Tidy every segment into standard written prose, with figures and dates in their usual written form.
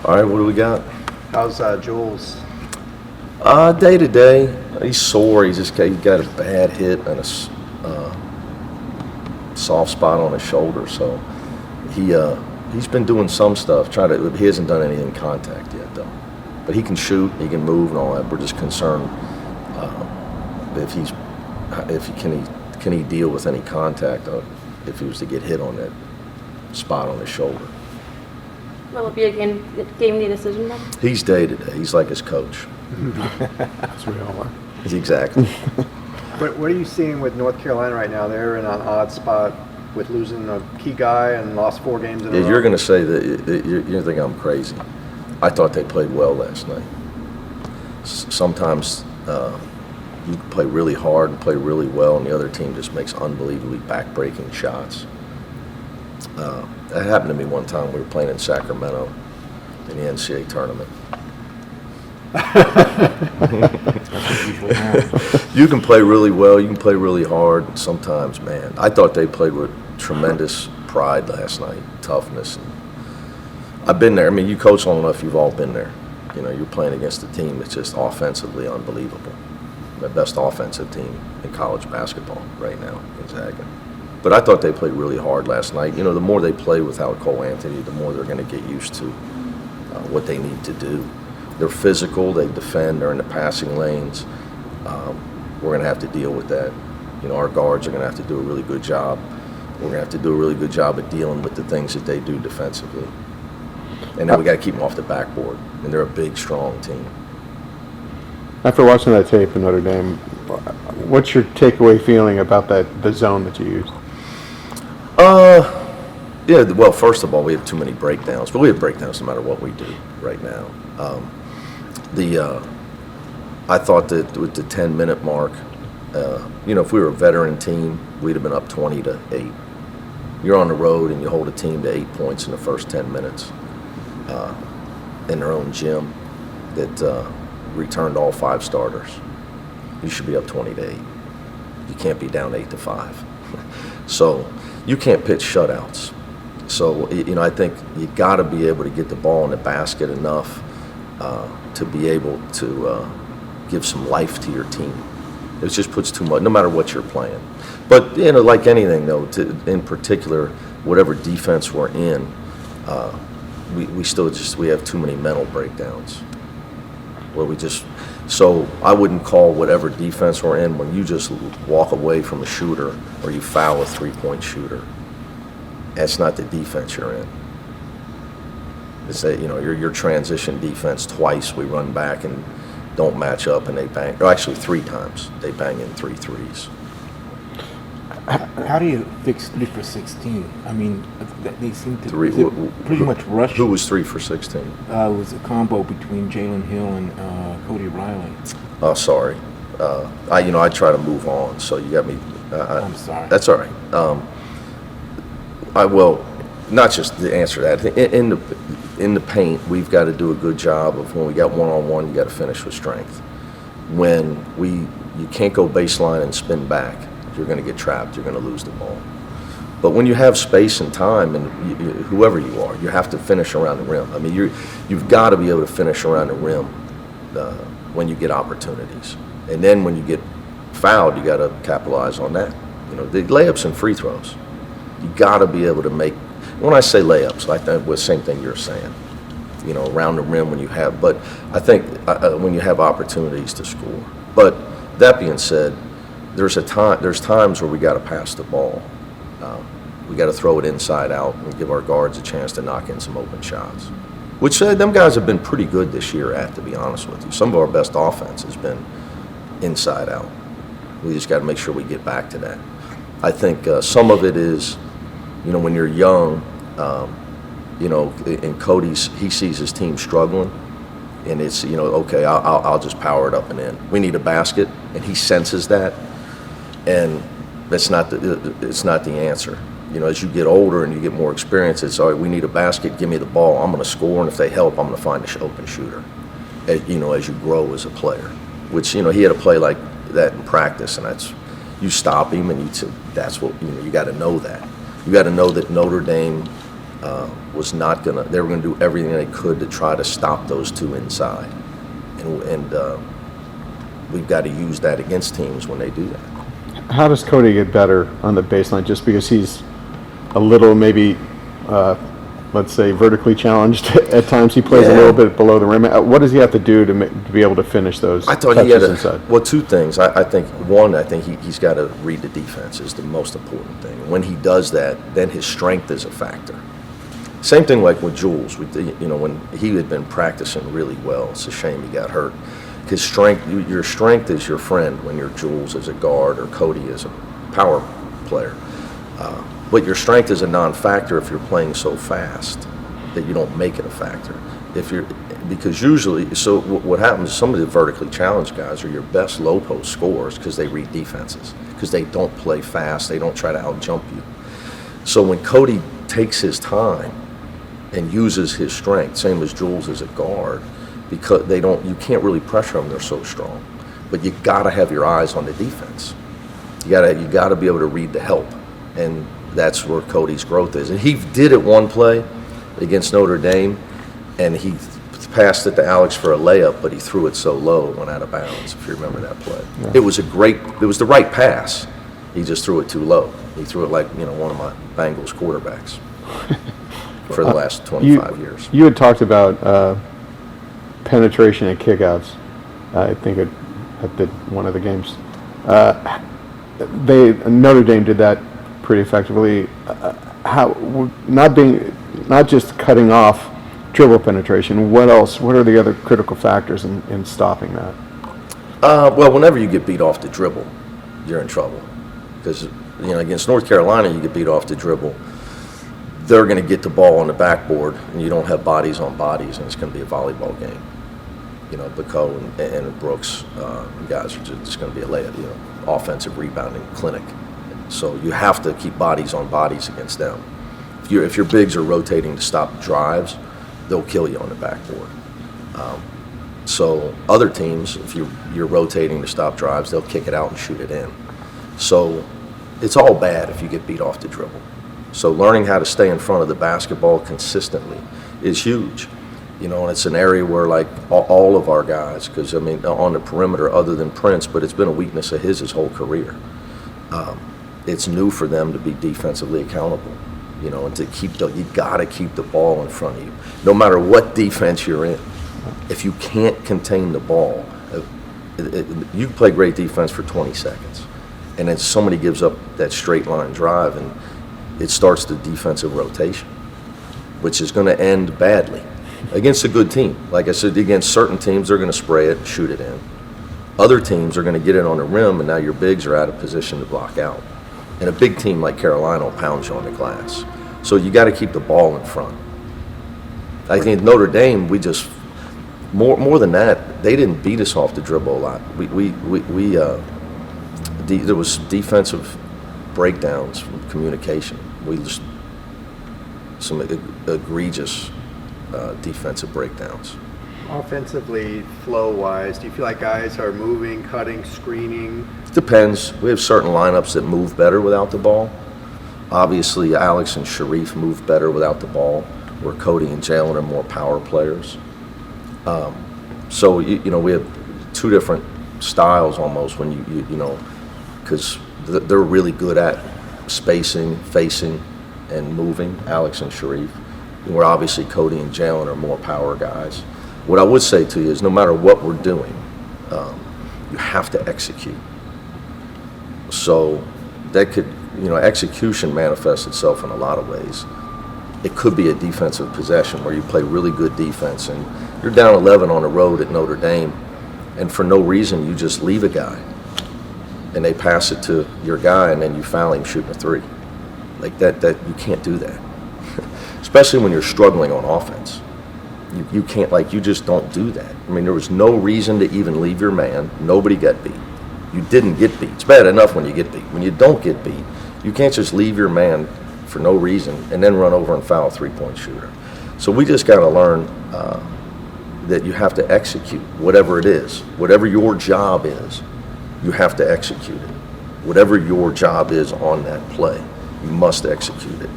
All right, what do we got? How's Jules? Day to day, he's sore. He got a bad hit and a soft spot on his shoulder. So he's been doing some stuff. He hasn't done any in contact yet though. But he can shoot, he can move and all that. We're just concerned can he deal with any contact if he was to get hit on that spot on his shoulder. Will it be a game day decision then? He's day to day. He's like his coach. That's what we all are. Exactly. What are you seeing with North Carolina right now? They're in an odd spot with losing a key guy and lost 4 games in a row. You're going to say that you think I'm crazy. I thought they played well last night. Sometimes you can play really hard and play really well, and the other team just makes unbelievably back-breaking shots. That happened to me one time. We were playing in Sacramento in the NCAA tournament. You can play really well, you can play really hard. Sometimes, man, I thought they played with tremendous pride last night, toughness. And I've been there. I mean, you coach long enough, you've all been there. You know, you're playing against a team that's just offensively unbelievable. The best offensive team in college basketball right now, Gonzaga. But I thought they played really hard last night. You know, the more they play without Cole Anthony, the more they're going to get used to what they need to do. They're physical, they defend, they're in the passing lanes. We're going to have to deal with that. You know, our guards are going to have to do a really good job. We're going to have to do a really good job at dealing with the things that they do defensively. And then we got to keep them off the backboard. And they're a big, strong team. After watching that tape in Notre Dame, what's your takeaway feeling about the zone that you used? Yeah, well, first of all, we have too many breakdowns, but we have breakdowns no matter what we do right now. I thought that with the 10-minute mark, you know, if we were a veteran team, we'd have been up 20-8. You're on the road and you hold a team to 8 points in the first 10 minutes in their own gym that returned all 5 starters. You should be up 20-8. You can't be down 8-5. So you can't pitch shutouts. So, you know, I think you got to be able to get the ball in the basket enough to be able to give some life to your team. It just puts too much, no matter what you're playing. But, you know, like anything, though, in particular, whatever defense we're in, we have too many mental breakdowns. Where so I wouldn't call whatever defense we're in when you just walk away from a shooter or you foul a 3-point shooter. That's not the defense you're in. It's that, you know, your transition defense twice we run back and don't match up and they bang, or actually 3 times they bang in 3 threes. How do you fix 3 for 16? I mean, they seem to pretty much rush. Who was 3 for 16? It was a combo between Jalen Hill and Cody Riley. Oh, sorry. I try to move on, so you got me. I'm sorry. That's all right. Not just the answer to that. In the paint, we've got to do a good job of when we got one-on-one, you got to finish with strength. You can't go baseline and spin back. You're going to get trapped. You're going to lose the ball. But when you have space and time, and whoever you are, you have to finish around the rim. I mean, you've got to be able to finish around the rim when you get opportunities. And then when you get fouled, you got to capitalize on that. You know, the layups and free throws. You got to be able to make. When I say layups, I think the same thing you're saying. You know, around the rim when you have. But I think when you have opportunities to score. But that being said, there's times where we got to pass the ball. We got to throw it inside out and give our guards a chance to knock in some open shots. Which them guys have been pretty good this year at, to be honest with you. Some of our best offense has been inside out. We just got to make sure we get back to that. I think some of it is, you know, when you're young, you know, and he sees his team struggling, and it's, you know, okay, I'll just power it up and in. We need a basket, and he senses that, and it's not the answer. You know, as you get older and you get more experience, it's, all right, we need a basket, give me the ball, I'm going to score, and if they help, I'm going to find an open shooter, you know, as you grow as a player, which, you know, he had to play like that in practice, and that's, you stop him, and that's what, you know, you got to know that. You got to know that Notre Dame was not gonna. They were gonna do everything they could to try to stop those two inside, and we've got to use that against teams when they do that. How does Cody get better on the baseline? Just because he's a little maybe, let's say, vertically challenged at times. He plays a little bit below the rim. What does he have to do to be able to finish those I thought touches he had inside? well, two things. I think one, I think he's got to read the defense is the most important thing. When he does that, then his strength is a factor. Same thing like with Jules. When he had been practicing really well, it's a shame he got hurt. His strength, your strength is your friend when you're Jules as a guard or Cody as a power player. But your strength is a non-factor if you're playing so fast that you don't make it a factor. Because usually, so what happens is some of the vertically challenged guys are your best low post scorers because they read defenses, because they don't play fast, they don't try to out-jump you. So when Cody takes his time and uses his strength, same as Jules as a guard, because you can't really pressure them, they're so strong. But you gotta have your eyes on the defense. You gotta be able to read the help. And that's where Cody's growth is. And he did it one play against Notre Dame, and he passed it to Alex for a layup, but he threw it so low it went out of bounds, if you remember that play. Yeah. It was the right pass. He just threw it too low. He threw it like, one of my Bengals quarterbacks for the last 25 years. You had talked about penetration and kickouts. I think at one of the games. Notre Dame did that pretty effectively. Not just cutting off dribble penetration. What else? What are the other critical factors in stopping that? Well, whenever you get beat off the dribble, you're in trouble. Because against North Carolina, you get beat off the dribble. They're going to get the ball on the backboard, and you don't have bodies on bodies, and it's going to be a volleyball game. Baco and Brooks, guys are just going to be a layup, offensive rebounding clinic. So you have to keep bodies on bodies against them. If your bigs are rotating to stop drives, they'll kill you on the backboard. So other teams, if you're rotating to stop drives, they'll kick it out and shoot it in. So it's all bad if you get beat off the dribble. So learning how to stay in front of the basketball consistently is huge. And it's an area where, like, all of our guys, because, on the perimeter, other than Prince, but it's been a weakness of his whole career. It's new for them to be defensively accountable, and you got to keep the ball in front of you. No matter what defense you're in, if you can't contain the ball, you can play great defense for 20 seconds. And then somebody gives up that straight line drive, and it starts the defensive rotation, which is going to end badly. Against a good team. Like I said, against certain teams, they're going to spray it and shoot it in. Other teams are going to get it on the rim, and now your bigs are out of position to block out. And a big team like Carolina will pound you on the glass. So you got to keep the ball in front. I think Notre Dame, we just, more than that, they didn't beat us off the dribble a lot. There was defensive breakdowns from communication. Some egregious defensive breakdowns. Offensively, flow-wise, do you feel like guys are moving, cutting, screening? Depends. We have certain lineups that move better without the ball. Obviously, Alex and Sharif move better without the ball, where Cody and Jalen are more power players. So we have two different styles almost when because they're really good at spacing, facing, and moving, Alex and Sharif. Where obviously Cody and Jalen are more power guys. What I would say to you is no matter what we're doing, you have to execute. So that could, execution manifests itself in a lot of ways. It could be a defensive possession where you play really good defense and you're down 11 on the road at Notre Dame, and for no reason you just leave a guy and they pass it to your guy and then you foul him shooting a three. Like that you can't do that. Especially when you're struggling on offense. You can't, you just don't do that. There was no reason to even leave your man. Nobody got beat. You didn't get beat. It's bad enough when you get beat. When you don't get beat, you can't just leave your man for no reason and then run over and foul a three-point shooter. So we just got to learn that you have to execute whatever it is. Whatever your job is, you have to execute it. Whatever your job is on that play, you must execute it.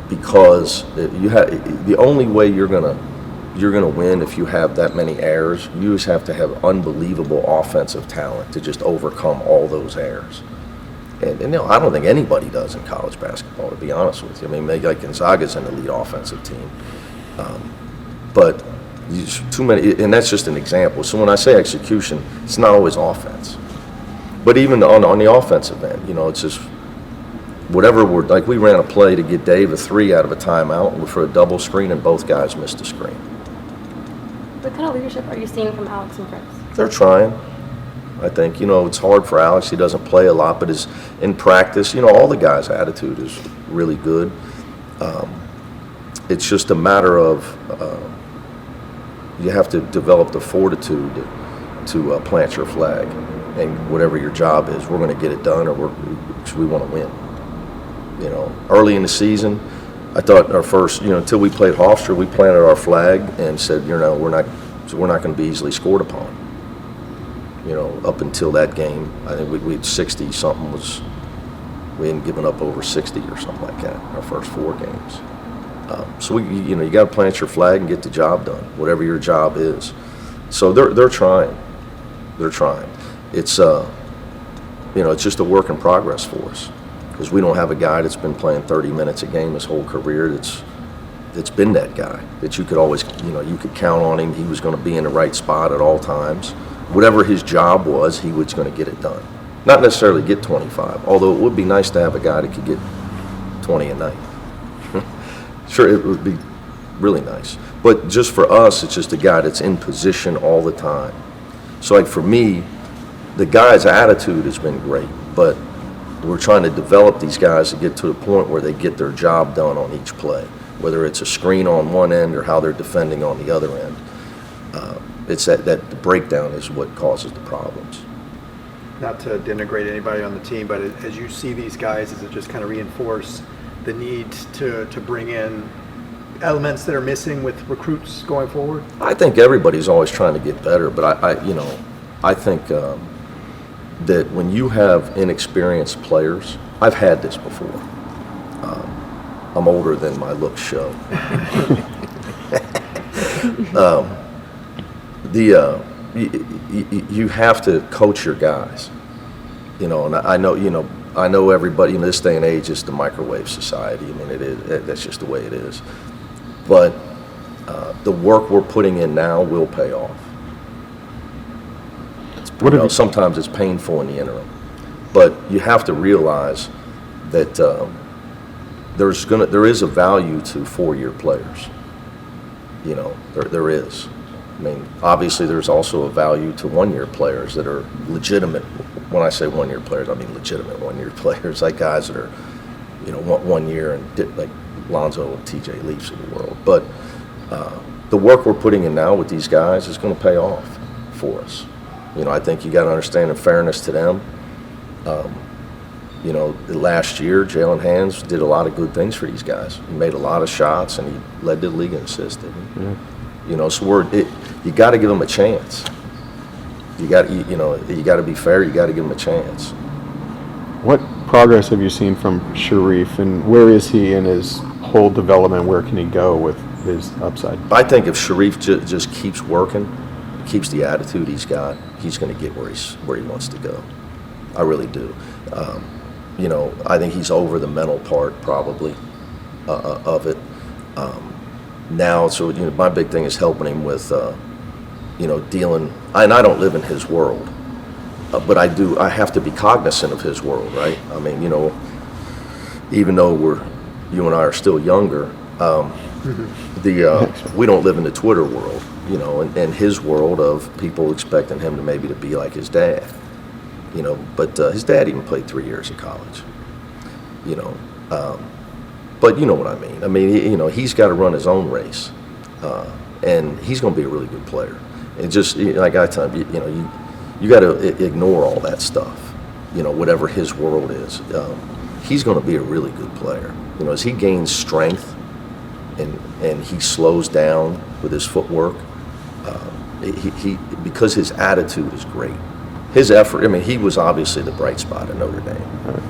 because the only way you're gonna win if you have that many errors. You just have to have unbelievable offensive talent to just overcome all those errors. And you know, I don't think anybody does in college basketball, to be honest with you. I mean, maybe like Gonzaga's an elite offensive team, but too many, and that's just an example. So when I say execution, it's not always offense, but even on the offensive end, you know, it's just whatever like we ran a play to get Dave a 3 out of a timeout for a double screen, and both guys missed a screen. What kind of leadership are you seeing from Alex and Chris? They're trying. I think, you know, it's hard for Alex. He doesn't play a lot, but in practice, you know, all the guys' attitude is really good. It's just a matter of you have to develop the fortitude to plant your flag, and whatever your job is, we're going to get it done, or we want to win. You know, early in the season, I thought our first, you know, until we played Hofstra, we planted our flag and said, you know, we're not going to be easily scored upon. You know, up until that game, I think we had 60 something we hadn't given up over 60 or something like that in our first 4 games. So you know, you got to plant your flag and get the job done, whatever your job is. So they're trying. They're trying. It's you know, it's just a work in progress for us, because we don't have a guy that's been playing 30 minutes a game his whole career. That's been that guy that you could always, you know, you could count on him. He was going to be in the right spot at all times. Whatever his job was, he was going to get it done. Not necessarily get 25, although it would be nice to have a guy that could get 20 a night. Sure, it would be really nice. But just for us, it's just a guy that's in position all the time. So like for me, the guy's attitude has been great, but we're trying to develop these guys to get to the point where they get their job done on each play, whether it's a screen on one end or how they're defending on the other end. It's that the breakdown is what causes the problems. Not to denigrate anybody on the team, but as you see these guys, does it just kind of reinforce the need to bring in elements that are missing with recruits going forward? I think everybody's always trying to get better, but I think that when you have inexperienced players, I've had this before. I'm older than my looks show. You have to coach your guys, you know, and I know everybody in this day and age is the microwave society. I mean, it is, that's just the way it is. But the work we're putting in now will pay off. Sometimes it's painful in the interim, but you have to realize that there is a value to 4-year players. You know, there is. I mean, obviously, there's also a value to 1-year players that are legitimate. When I say 1-year players, I mean legitimate 1-year players, like guys that are, you know, 1 year and did, like Lonzo and TJ Leafs of the world. But the work we're putting in now with these guys is going to pay off for us. You know, I think you got to understand, in fairness to them, you know, last year, Jalen Hands did a lot of good things for these guys. He made a lot of shots, and he led the league in assists, didn't he? Mm-hmm. You know, so you got to give them a chance. You got to be fair. You got to give them a chance. What progress have you seen from Sharif, and where is he in his whole development? Where can he go with his upside? I think if Sharif just keeps working, keeps the attitude he's got, he's going to get where he wants to go. I really do. You know, I think he's over the mental part probably of it. Now, so you know, my big thing is helping him with, you know, dealing. And I don't live in his world, but I have to be cognizant of his world, right? I mean, you know, even though you and I are still younger, we don't live in the Twitter world, you know, and his world of people expecting him to be like his dad, you know. But his dad even played 3 years of college, you know. But you know what I mean. I mean, you know, he's got to run his own race, and he's going to be a really good player. And just like I tell him, you know, you got to ignore all that stuff. You know, whatever his world is, he's going to be a really good player. You know, as he gains strength and he slows down with his footwork, he because his attitude is great. His effort. I mean, he was obviously the bright spot at Notre Dame.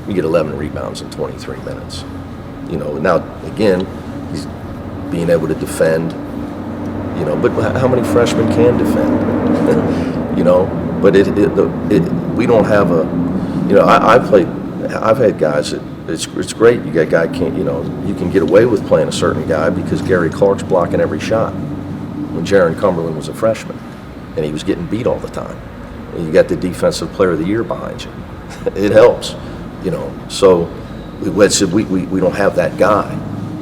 You get 11 rebounds in 23 minutes. You know, now, again, he's being able to defend, you know, but how many freshmen can defend? You know, but we don't have a, you know, I've had guys that, it's great, you got a guy can't, you know, you can get away with playing a certain guy because Gary Clark's blocking every shot when Jaron Cumberland was a freshman, and he was getting beat all the time. And you got the defensive player of the year behind you. It helps, you know, so we don't have that guy.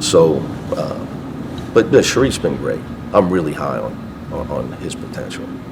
So, but Sharif's been great. I'm really high on his potential.